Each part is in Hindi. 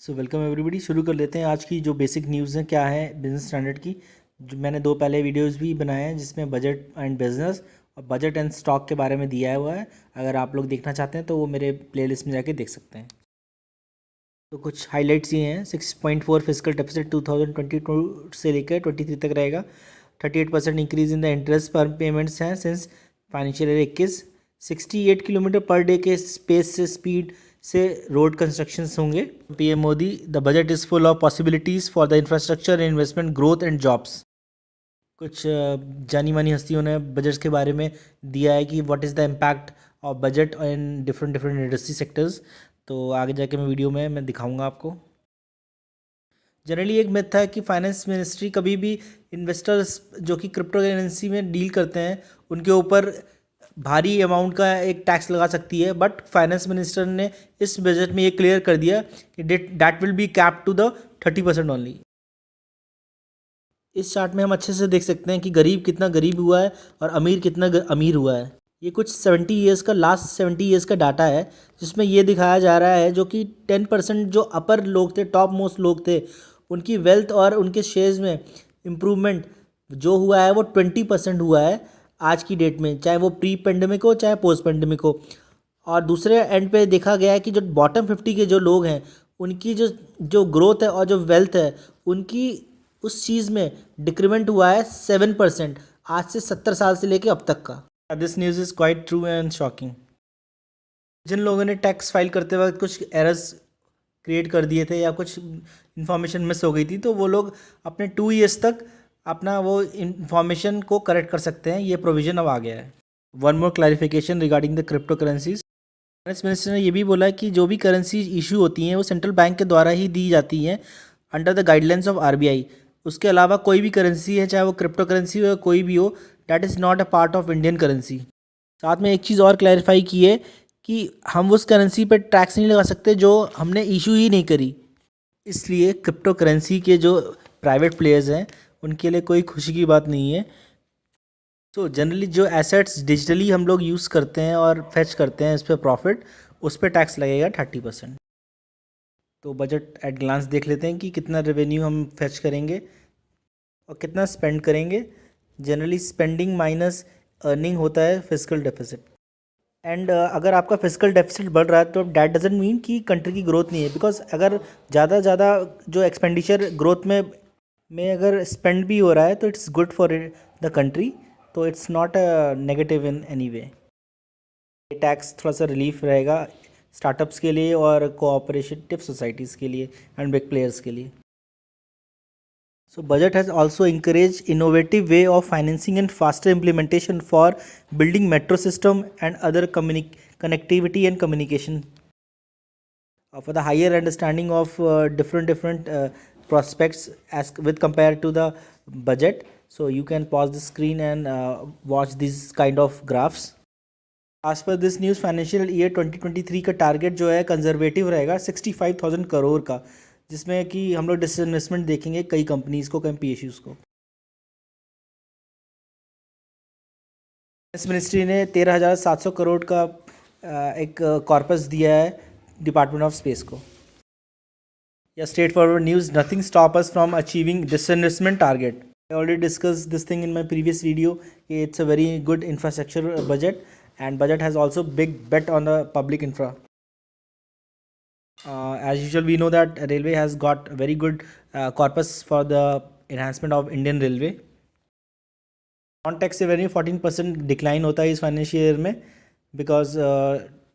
So welcome everybody. शुरू कर लेते हैं आज की जो बेसिक न्यूज़ हैं क्या है बिजनेस स्टैंडर्ड की। जो मैंने दो पहले वीडियोस भी बनाए हैं जिसमें बजट एंड बिजनेस और बजट एंड स्टॉक के बारे में दिया हुआ है। अगर आप लोग देखना चाहते हैं तो वो मेरे प्लेलिस्ट में जाके देख सकते हैं। तो कुछ हाइलाइट्स ये हैं। 6.4 फिजिकल डेफिसिट 2022 से लेकर 23 तक रहेगा। 38% इंक्रीज इन द इंटरेस्ट पर पेमेंट्स हैं since financial year 21। 68 kilometre per day के स्पेस से स्पीड से रोड कंस्ट्रक्शंस होंगे। PM Modi, the budget is full of possibilities for the infrastructure investment growth and jobs. कुछ जानी मानी हस्तियों ने बजट के बारे में दिया है कि what is the impact of budget in different different industry sectors. तो आगे जाके मैं वीडियो में दिखाऊंगा आपको। जनरली एक मिथ है कि फाइनेंस मिनिस्ट्री कभी भी इन्वेस्टर्स जो कि क्रिप्टो करेंसी में डील करते हैं उनके ऊपर भारी अमाउंट का एक टैक्स लगा सकती है, बट फाइनेंस मिनिस्टर ने इस बजट में ये क्लियर कर दिया कि that will be cap to the 30% only. इस चार्ट में हम अच्छे से देख सकते हैं कि गरीब कितना गरीब हुआ है और अमीर कितना अमीर हुआ है। ये कुछ 70 ईयर्स का, लास्ट 70 ईयर्स का डाटा है जिसमें ये दिखाया जा रहा है जो कि 10% जो अपर लोग थे, टॉप मोस्ट लोग थे, उनकी वेल्थ और उनके शेयर्स में इम्प्रूवमेंट जो हुआ है वो 20% हुआ है आज की डेट में, चाहे वो प्री पेंडेमिक हो चाहे पोस्ट पेंडेमिक हो। और दूसरे एंड पे देखा गया है कि जो बॉटम 50 के जो लोग हैं उनकी जो जो ग्रोथ है और जो वेल्थ है उनकी उस चीज़ में डिक्रीमेंट हुआ है 7% आज से 70 साल से लेके अब तक का। This news is quite true and shocking. जिन लोगों ने टैक्स फाइल करते वक्त कुछ एरर्स क्रिएट कर दिए थे या कुछ इन्फॉर्मेशन मिस हो गई थी तो वो लोग अपने 2 ईयर्स तक अपना वो इन्फॉर्मेशन को करेक्ट कर सकते हैं। ये प्रोविज़न अब आ गया है। One more clarification regarding the crypto currencies. Finance minister ने ये भी बोला है कि जो भी करेंसी इशू होती हैं वो सेंट्रल बैंक के द्वारा ही दी जाती हैं under the guidelines of RBI. उसके अलावा कोई भी करेंसी है, चाहे वो क्रिप्टो करेंसी हो या कोई भी हो, that is not a part of Indian currency. साथ में एक चीज़ और क्लैरिफाई की है कि हम उस करेंसी पर टैक्स नहीं लगा सकते जो हमने इशू ही नहीं करी। इसलिए क्रिप्टो करेंसी के जो प्राइवेट प्लेयर्स हैं उनके लिए कोई खुशी की बात नहीं है। तो जनरली जो एसेट्स डिजिटली हम लोग यूज़ करते हैं और फेच करते हैं इस पर प्रॉफिट, उस पर टैक्स लगेगा 30%। तो बजट एट ग्लांस देख लेते हैं कि कितना रेवेन्यू हम फेच करेंगे और कितना स्पेंड करेंगे। जनरली स्पेंडिंग माइनस अर्निंग होता है फिजिकल डेफिसिट। एंड अगर आपका फिजिकल डेफिसिट बढ़ रहा है तो डैट डजेंट मीन कि कंट्री की ग्रोथ नहीं है, बिकॉज अगर ज़्यादा जो एक्सपेंडिचर ग्रोथ में अगर स्पेंड भी हो रहा है तो it's good for the country. तो it's not a negative in any way. Tax थोड़ा सा रिलीफ रहेगा स्टार्टअप्स के लिए और कोऑपरेटिव सोसाइटीज़ के लिए एंड बिग प्लेयर्स के लिए। So budget has also encouraged innovative way of financing and faster implementation for building metro system and other connectivity and communication. For the higher understanding of different prospects as with compared to the budget, so you can pause the screen and watch these kind of graphs. As per this news, financial year 2023 का टारगेट जो है कंजर्वेटिव रहेगा 65,000 करोड़ का, जिसमें कि हम लोग डिसइन्वेस्टमेंट देखेंगे कई कंपनीज़ को, कई पीएसयूज़ को। फाइनेंस मिनिस्ट्री ने 13,700 करोड़ का एक कॉर्पस दिया है डिपार्टमेंट ऑफ स्पेस को। या straight forward news, nothing stop us from achieving disinvestment target. I already discuss this thing in my previous video. It's a very good infrastructure budget and budget has also big bet on the public infra. As usual, we know that railway has got very good corpus for the enhancement of Indian railway. Non tax revenue 14% decline होता है इस फाइनेंशियल ईयर में because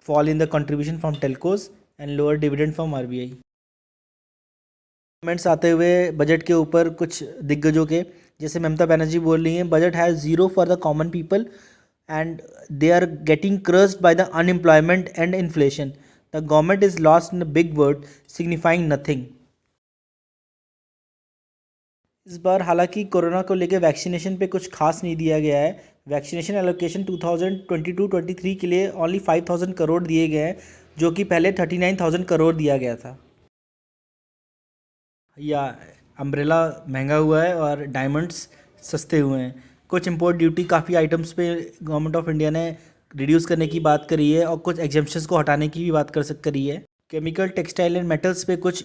fall in the contribution from telcos and lower dividend from RBI. Comments आते हुए बजट के ऊपर कुछ दिग्गजों के, जैसे ममता बनर्जी बोल रही हैं budget has zero for the common people and they are getting crushed by the unemployment and inflation. The government is lost in a big word signifying nothing. इस बार हालांकि कोरोना को लेकर वैक्सीनेशन पे कुछ खास नहीं दिया गया है। वैक्सीनेशन एलोकेशन 2022-23 के लिए ओनली 5,000 करोड़ दिए गए हैं, जो कि पहले 39,000 करोड़ दिया गया था। या अम्ब्रेला महंगा हुआ है और डायमंड्स सस्ते हुए हैं। कुछ इंपोर्ट ड्यूटी काफ़ी आइटम्स पे गवर्नमेंट ऑफ इंडिया ने रिड्यूस करने की बात करी है और कुछ एग्जेम्पशंस को हटाने की भी बात करी है। केमिकल, टेक्सटाइल एंड मेटल्स पे कुछ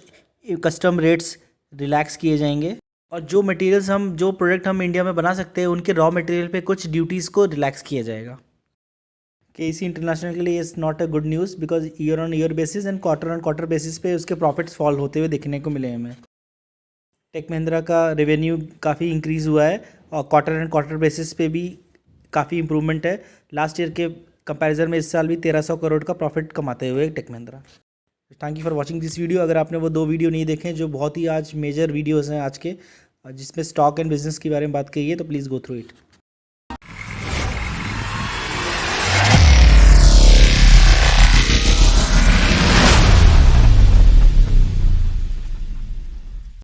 कस्टम रेट्स रिलैक्स किए जाएंगे और जो प्रोडक्ट हम इंडिया में बना सकते हैं उनके रॉ मटेरियल पे कुछ ड्यूटीज़ को रिलैक्स किया जाएगा। केसी इंटरनेशनल के लिए is not a good news because year on year basis and quarter on quarter basis पे उसके प्रॉफिट्स फॉल होते हुए देखने को मिले हमें। टेक महिंद्रा का रेवेन्यू काफ़ी इंक्रीज़ हुआ है और क्वार्टर एंड क्वार्टर बेसिस पे भी काफ़ी इंप्रूवमेंट है। लास्ट ईयर के कंपैरिजन में इस साल भी 1300 करोड़ का प्रॉफिट कमाते हुए tech Mahindra. Thank you for watching this video. अगर आपने वो 2 वीडियो नहीं देखे जो बहुत ही आज मेजर वीडियोज़ हैं आज के, जिसमें स्टॉक एंड बिजनेस के बारे में बात की है, तो प्लीज़ गो थ्रू इट।